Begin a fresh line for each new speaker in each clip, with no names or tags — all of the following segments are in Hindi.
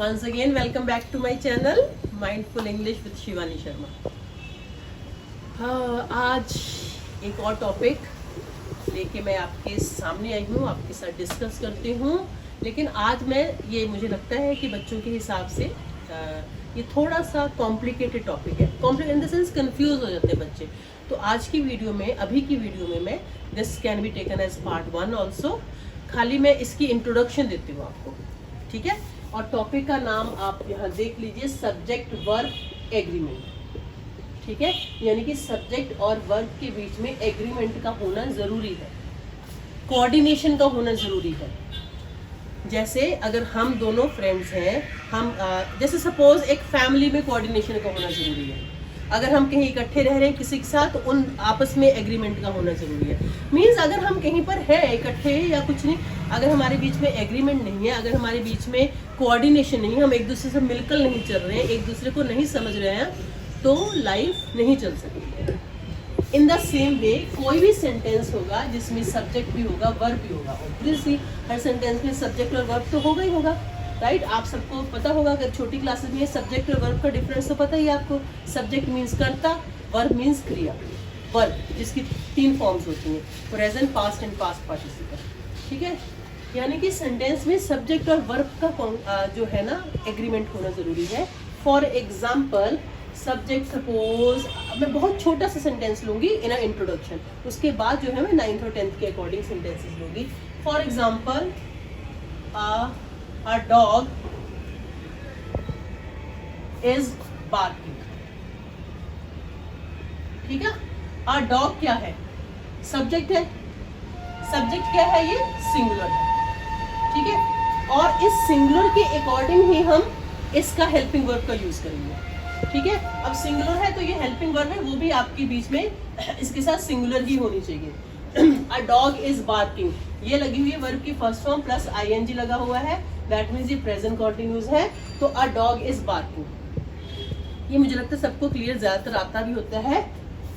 Once again, welcome back to my channel, Mindful English with Shivani Sharma. आज एक और टॉपिक लेके मैं आपके सामने आई हूँ, आपके साथ डिस्कस करती हूँ। लेकिन आज मैं मुझे लगता है कि बच्चों के हिसाब से ये थोड़ा सा कॉम्प्लिकेटेड टॉपिक है। Complicate in the sense confuse हो जाते हैं बच्चे। तो आज की वीडियो में, अभी की वीडियो में मैं this can be taken as part 1 also. खाली मैं इसकी इंट्रोडक्शन देती हूँ आपको, ठीक है। और टॉपिक का नाम आप यहाँ देख लीजिए, सब्जेक्ट वर्ब एग्रीमेंट, ठीक है। यानी कि सब्जेक्ट और वर्ब के बीच में एग्रीमेंट का होना जरूरी है, कोऑर्डिनेशन का होना जरूरी है। जैसे अगर हम दोनों फ्रेंड्स हैं, हम जैसे सपोज एक फैमिली में कोऑर्डिनेशन का होना जरूरी है। अगर हम कहीं इकट्ठे रह रहे हैं किसी के साथ, तो उन आपस में एग्रीमेंट का होना जरूरी है। मीन्स अगर हम कहीं पर है इकट्ठे या कुछ नहीं, अगर हमारे बीच में एग्रीमेंट नहीं है, अगर हमारे बीच में कोऑर्डिनेशन नहीं है, हम एक दूसरे से मिलकर नहीं चल रहे हैं, एक दूसरे को नहीं समझ रहे हैं, तो लाइफ नहीं चल सकती। इन द सेम वे कोई भी सेंटेंस होगा जिसमें सब्जेक्ट भी होगा, वर्ब भी होगा। ऑब्वियसली हर सेंटेंस में सब्जेक्ट और वर्ब तो होगा ही होगा, राइट। आप सबको पता होगा, अगर छोटी क्लासेस में सब्जेक्ट और वर्ब का डिफरेंस तो पता ही है आपको। सब्जेक्ट मीन्स कर्ता, वर्ब मीन्स क्रिया। वर्ब जिसकी 3 फॉर्म्स होती हैं, present, past and past participle, ठीक है। यानी कि सेंटेंस में सब्जेक्ट और वर्ब का जो है ना एग्रीमेंट होना जरूरी है। फॉर एग्जाम्पल सब्जेक्ट, सपोज मैं बहुत छोटा सा सेंटेंस लूंगी इन इंट्रोडक्शन, उसके बाद जो है मैं 9th और 10th के अकॉर्डिंग सेंटेंसेस लूंगी। For example a dog is barking, ठीक है। a dog क्या है? सब्जेक्ट है। सब्जेक्ट क्या है? ये सिंगुलर है, ठीक है। और इस सिंगुलर के अकॉर्डिंग ही हम इसका हेल्पिंग वर्ब का यूज करेंगे, ठीक है। अब सिंगुलर है तो ये हेल्पिंग वर्ब है, वो भी आपके बीच में इसके साथ सिंगुलर ही होनी चाहिए। a dog is barking, ये लगी हुई है वर्ब की फर्स्ट फॉर्म प्लस ing लगा हुआ है, दैट मीन्स ये प्रेजेंट कंटिन्यूस है। तो a dog is barking, ये मुझे लगता है सबको क्लियर ज्यादातर आता भी होता है।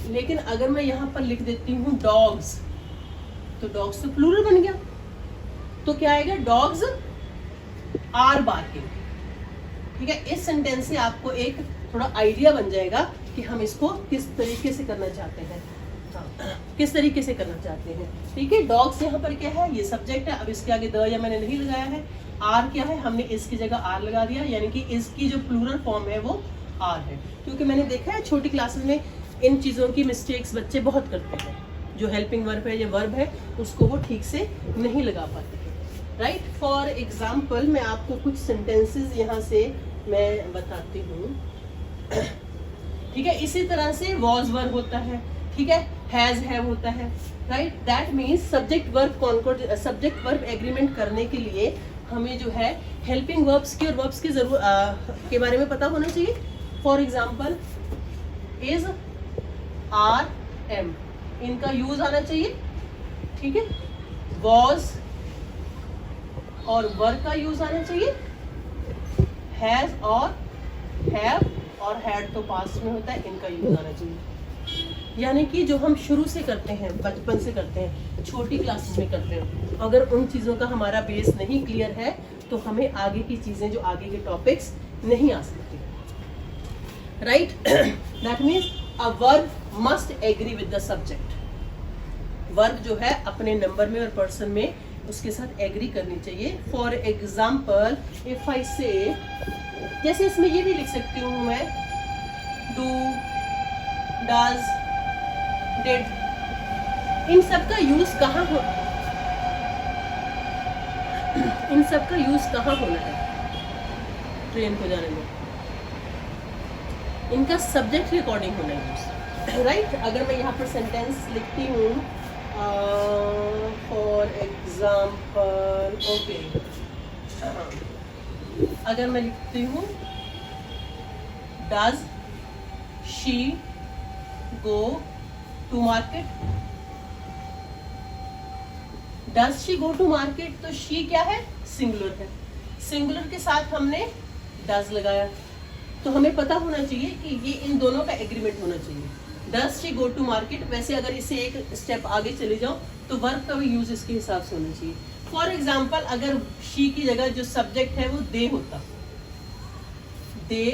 लेकिन अगर मैं यहाँ पर लिख देती हूँ डॉग्स, तो डॉग्स तो प्लूरल बन गया, तो क्या आएगा? डॉग्स आर बार्किंग, ठीक है। इस सेंटेंस से आपको एक थोड़ा आइडिया बन जाएगा कि हम इसको किस तरीके से करना चाहते हैं, किस तरीके से करना चाहते हैं, ठीक है। डॉग्स यहाँ पर क्या है? ये सब्जेक्ट है। अब इसके आगे द या मैंने नहीं लगाया है। आर क्या है? हमने इसकी जगह आर लगा दिया, यानी कि इसकी जो प्लूरल फॉर्म है वो आर है। क्योंकि मैंने देखा है छोटी क्लासेस में इन चीज़ों की मिस्टेक्स बच्चे बहुत करते हैं। जो हेल्पिंग वर्ब है या वर्ब है उसको वो ठीक से नहीं लगा पाते हैं, राइट। फॉर एग्जाम्पल मैं आपको कुछ सेंटेंसेस यहाँ से मैं बताती हूँ, ठीक है। इसी तरह से वॉज वर्ब होता है, ठीक है, हैज हैव होता है, right. That means subject verb agreement करने के लिए हमें जो है हेल्पिंग वर्ब्स की और वर्ब्स की के बारे में पता होना चाहिए। For example is, are, am, इनका यूज आना चाहिए, ठीक है। वॉज और वर का यूज आना चाहिए। हैज और हैव और हैड तो पास्ट में होता है, इनका यूज आना चाहिए। यानी कि जो हम शुरू से करते हैं, बचपन से करते हैं, छोटी क्लासेस में करते हैं, अगर उन चीज़ों का हमारा बेस नहीं क्लियर है तो हमें आगे की चीज़ें, जो आगे के टॉपिक्स नहीं आ सकती, right. That means a verb must agree with the subject. Verb जो है अपने नंबर में और पर्सन में उसके साथ एग्री करनी चाहिए। फॉर एग्जाम्पल इफ आई से, जैसे इसमें ये भी लिख सकती हूँ मैं, डू, डज, डिड, इन सब का यूज कहाँ हो, इन सब का यूज कहाँ होना है? ट्रेन को जाने में इनका सब्जेक्ट के अकॉर्डिंग होना है, राइट। अगर मैं यहाँ पर सेंटेंस लिखती हूँ, फॉर एग्जाम्पल, ओके, अगर मैं लिखती हूँ does she go to market, does she go to market, तो शी क्या है? सिंगुलर है। सिंगुलर के साथ हमने डज लगाया, तो हमें पता होना चाहिए कि ये इन दोनों का एग्रीमेंट होना चाहिए। Does she go to market, वैसे अगर इसे एक स्टेप आगे चले जाओ तो वर्ब का भी यूज इसके हिसाब से होना चाहिए। फॉर एग्जाम्पल अगर शी की जगह जो सब्जेक्ट है वो दे होता, दे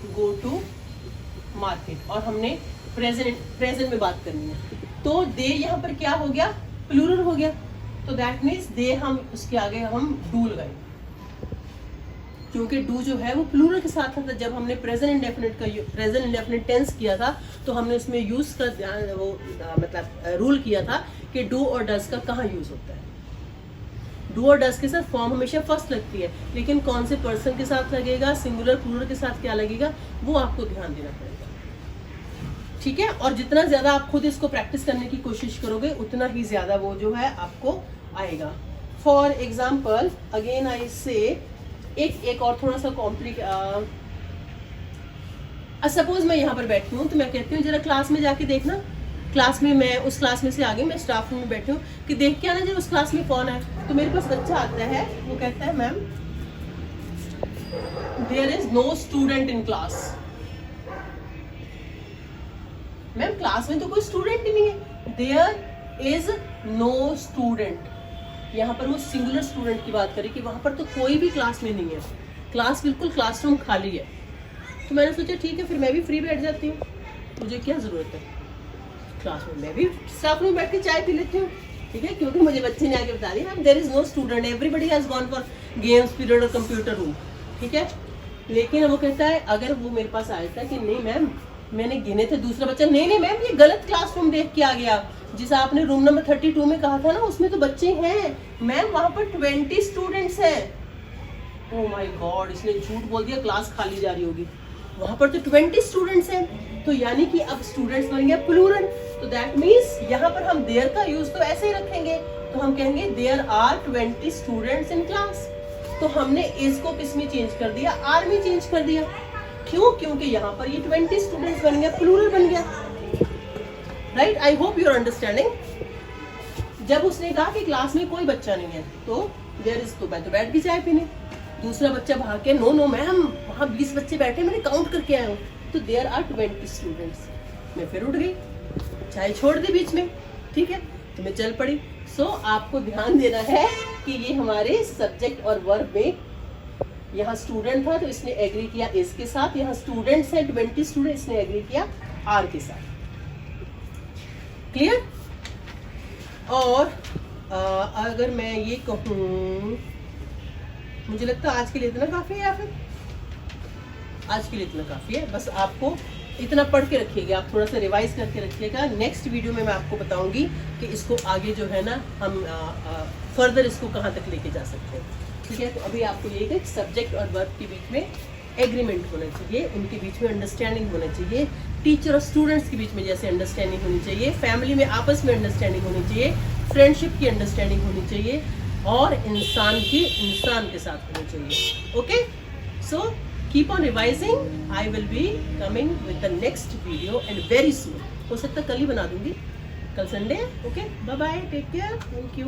गो टू मार्केट, और हमने प्रेजेंट में बात करनी है। तो दे यहाँ पर क्या हो गया, प्लूरल हो गया, तो दैट मीन्स दे हम उसके आगे हम डू लगाए, क्योंकि डू जो है वो प्लूरल के साथ था। जब हमने प्रेजेंट इंडेफिनिट टेंस किया था तो हमने उसमें यूज का ध्यान वो मतलब रूल किया था कि डू और डज का कहाँ यूज होता है। डू और डज के साथ फॉर्म हमेशा फर्स्ट लगती है, लेकिन कौन से पर्सन के साथ लगेगा, सिंगुलर प्लूरल के साथ क्या लगेगा, वो आपको ध्यान देना पड़ेगा, ठीक है। और जितना ज्यादा आप खुद इसको प्रैक्टिस करने की कोशिश करोगे उतना ही ज्यादा वो जो है आपको आएगा। फॉर एग्जाम्पल अगेन आई से एक और थोड़ा सा सपोज मैं यहाँ पर बैठी हूँ, तो मैं कहती हूँ जरा क्लास में जाके देखना, क्लास में मैं उस क्लास में से आगे मैं स्टाफ रूम में बैठी हूँ कि देख के आना जब उस क्लास में कौन है। तो मेरे पास बच्चा आता है, वो कहता है ma'am there is no student in class. Ma'am class में तो कोई स्टूडेंट ही नहीं है, देयर इज नो स्टूडेंट। यहाँ पर वो सिंगुलर स्टूडेंट की बात करें कि वहां पर तो कोई भी क्लास में नहीं है, क्लास बिल्कुल क्लासरूम खाली है। तो मैंने सोचा ठीक है फिर मैं भी फ्री बैठ जाती हूँ, मुझे क्या जरूरत है क्लास में, मैं भी स्टाफ रूम बैठ के चाय पी लेती हूँ, ठीक है, क्योंकि मुझे बच्चे ने आके बता दिया there is no student, everybody has gone for games period और कंप्यूटर रूम, ठीक है। लेकिन वो कहता है अगर वो मेरे पास आया था कि नहीं मैम मैंने गिने थे, दूसरा बच्चा नहीं मैम ये गलत क्लासरूम देख के आ गया, जिस आपने रूम नंबर 32 में कहा था ना उसमें तो बच्चे हैं मैम, वहां पर 20 स्टूडेंट्स हैं। ओह माय गॉड, इसने झूठ बोल दिया, क्लास खाली जा रही होगी, वहां पर तो 20 स्टूडेंट्स हैं। तो यानी कि अब स्टूडेंट्स बन गया प्लूरल, तो दैट मीन्स यहाँ पर हम देयर का यूज तो ऐसे ही रखेंगे, तो हम कहेंगे there are 20 students in class. तो हमने इज को किस में चेंज कर दिया, आर में चेंज कर दिया, क्यों, क्योंकि यहाँ पर ये 20 स्टूडेंट्स बन गया, प्लूरल बन गया, right. I hope you are understanding. जब उसने कहा कि क्लास में कोई बच्चा नहीं है तो देयर इज, तो मैं तो बैठ गई चाय पीने, दूसरा बच्चा भाग के नो मैम वहाँ 20 बच्चे बैठे मैंने काउंट करके आया हूँ, तो देयर आर 20 स्टूडेंट्स। मैं फिर उठ गई, चाय छोड़ दी बीच में, ठीक है, तो मैं चल पड़ी। सो आपको ध्यान देना है कि ये हमारे सब्जेक्ट और वर्ब में, यहाँ स्टूडेंट था तो इसने एग्री किया इस के साथ, यहाँ स्टूडेंट्स हैं 20 स्टूडेंट, इसने एग्री किया आर के साथ, क्लियर। और अगर मैं ये कहूँ, मुझे लगता है आज के लिए इतना काफी है, या फिर आज के लिए इतना काफी है, बस आपको इतना पढ़ के रखिएगा, आप थोड़ा सा रिवाइज करके रखिएगा। नेक्स्ट वीडियो में मैं आपको बताऊंगी कि इसको आगे जो है ना हम फर्दर इसको कहाँ तक लेके जा सकते हैं, ठीक है। तो अभी आपको ये कि सब्जेक्ट और वर्ब के बीच में एग्रीमेंट होना चाहिए, उनके बीच में अंडरस्टैंडिंग होना चाहिए, टीचर और स्टूडेंट्स के बीच में जैसे अंडरस्टैंडिंग होनी चाहिए, फैमिली में आपस में अंडरस्टैंडिंग होनी चाहिए, फ्रेंडशिप की अंडरस्टैंडिंग होनी चाहिए, और इंसान के साथ होनी चाहिए। Okay, so keep on revising, I will be coming with the next video and very soon, हो सकता है कल ही बना दूंगी, कल Sunday. Okay, bye bye, take care, thank you.